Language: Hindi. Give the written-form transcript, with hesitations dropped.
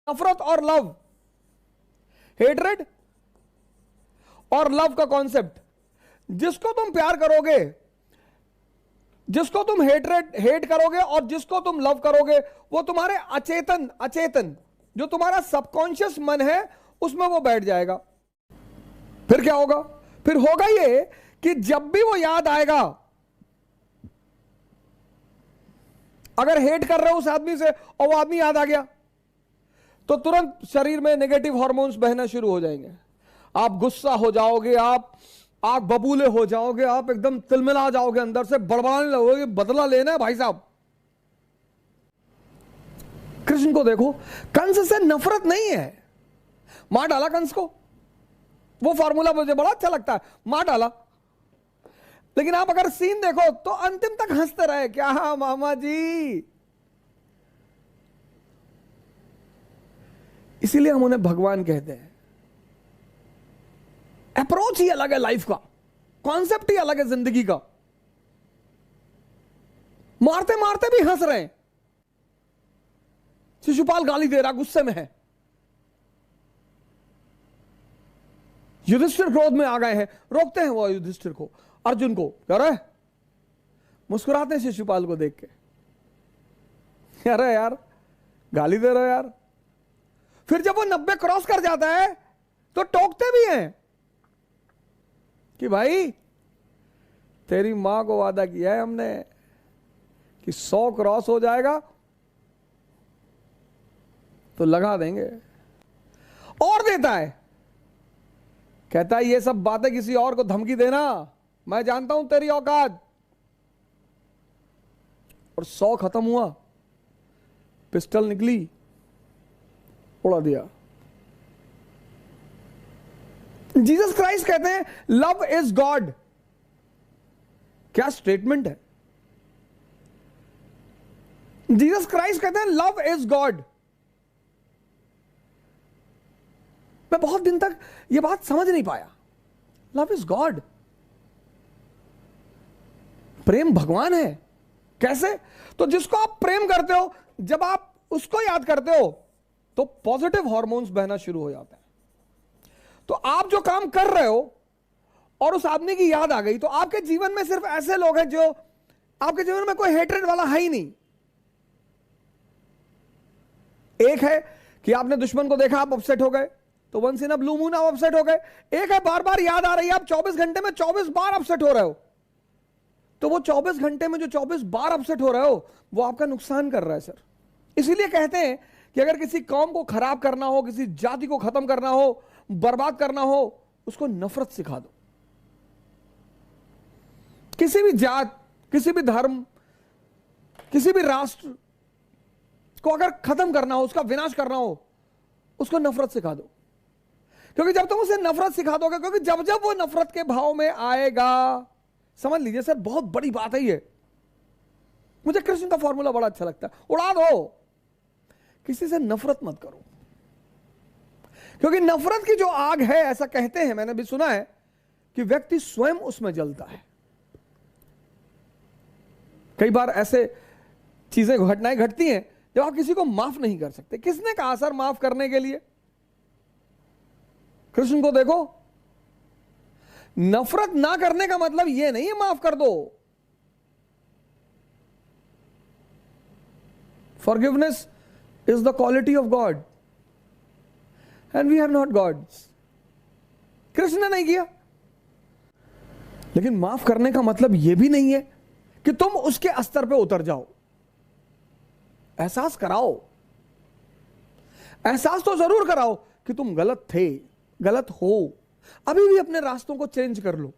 नफरत और लव, हेट्रेड और लव का कॉन्सेप्ट, जिसको तुम प्यार करोगे, जिसको तुम हेट करोगे और जिसको तुम लव करोगे, वो तुम्हारे अचेतन जो तुम्हारा सबकॉन्शियस मन है उसमें वो बैठ जाएगा। फिर क्या होगा? फिर होगा ये कि जब भी वो याद आएगा, अगर हेट कर रहे हो उस आदमी से और वो आदमी याद आ गया, तो तुरंत शरीर में नेगेटिव हार्मोन्स बहना शुरू हो जाएंगे। आप गुस्सा हो जाओगे, आप आग बबूले हो जाओगे, आप एकदम तिलमिला जाओगे, अंदर से बड़बड़ाने लगोगे, बदला लेना है भाई साहब। कृष्ण को देखो, कंस से नफरत नहीं है, मार डाला कंस को। वो फॉर्मूला मुझे बड़ा अच्छा लगता है, मार डाला। लेकिन आप अगर सीन देखो तो अंतिम तक हंसते रहे, क्या मामा जी। इसीलिए हम उन्हें भगवान कहते हैं। अप्रोच ही अलग है लाइफ का, कॉन्सेप्ट ही अलग है जिंदगी का। मारते मारते भी हंस रहे हैं। शिशुपाल गाली दे रहा, गुस्से में है। युधिष्ठिर क्रोध में आ गए हैं, रोकते हैं वो युधिष्ठिर को, अर्जुन को, कह रहे मुस्कुराते हैं शिशुपाल को देख के, अरे यार गाली दे रहे हो यार। फिर जब वो 90 क्रॉस कर जाता है तो टोकते भी हैं कि भाई तेरी मां को वादा किया है हमने कि 100 क्रॉस हो जाएगा तो लगा देंगे। और देता है, कहता है ये सब बातें किसी और को धमकी देना, मैं जानता हूं तेरी औकात। और 100 खत्म हुआ, पिस्टल निकली, उड़ा दिया। जीसस क्राइस्ट कहते हैं लव इज गॉड। क्या स्टेटमेंट है! जीसस क्राइस्ट कहते हैं लव इज गॉड। मैं बहुत दिन तक यह बात समझ नहीं पाया, लव इज गॉड, प्रेम भगवान है। कैसे? तो जिसको आप प्रेम करते हो, जब आप उसको याद करते हो तो पॉजिटिव हार्मोन्स बहना शुरू हो जाता है। तो आप जो काम कर रहे हो और उस आदमी की याद आ गई, तो आपके जीवन में सिर्फ ऐसे लोग हैं जो, आपके जीवन में कोई हेट्रेड वाला है ही नहीं। एक है कि आपने दुश्मन को देखा, आप अपसेट हो गए, तो once in a blue moon आप अपसेट हो गए। एक है बार बार याद आ रही है, आप 24 घंटे में 24 बार अपसेट हो रहे हो, तो वो 24 घंटे में जो 24 बार अपसेट हो रहे हो वो आपका नुकसान कर रहा है सर। इसीलिए कहते हैं कि अगर किसी कौम को खराब करना हो, किसी जाति को खत्म करना हो, बर्बाद करना हो, उसको नफरत सिखा दो। किसी भी जात, किसी भी धर्म, किसी भी राष्ट्र को अगर खत्म करना हो, उसका विनाश करना हो, उसको नफरत सिखा दो। क्योंकि जब तुम उसे नफरत सिखा दोगे, क्योंकि जब जब वो नफरत के भाव में आएगा, समझ लीजिए सर, बहुत बड़ी बात है ये। मुझे कृष्ण का फॉर्मूला बड़ा अच्छा लगता है, उड़ा दो, किसी से नफरत मत करो। क्योंकि नफरत की जो आग है, ऐसा कहते हैं, मैंने भी सुना है कि व्यक्ति स्वयं उसमें जलता है। कई बार ऐसे चीजें, घटनाएं घटती हैं जब आप किसी को माफ नहीं कर सकते। किसने कहा सर माफ करने के लिए? कृष्ण को देखो, नफरत ना करने का मतलब यह नहीं है माफ कर दो। Forgiveness is the quality of God and we are not gods। Krishna ने नहीं किया। लेकिन माफ करने का मतलब यह भी नहीं है कि तुम उसके स्तर पे उतर जाओ। एहसास कराओ, एहसास तो जरूर कराओ कि तुम गलत थे, गलत हो, अभी भी अपने रास्तों को चेंज कर लो।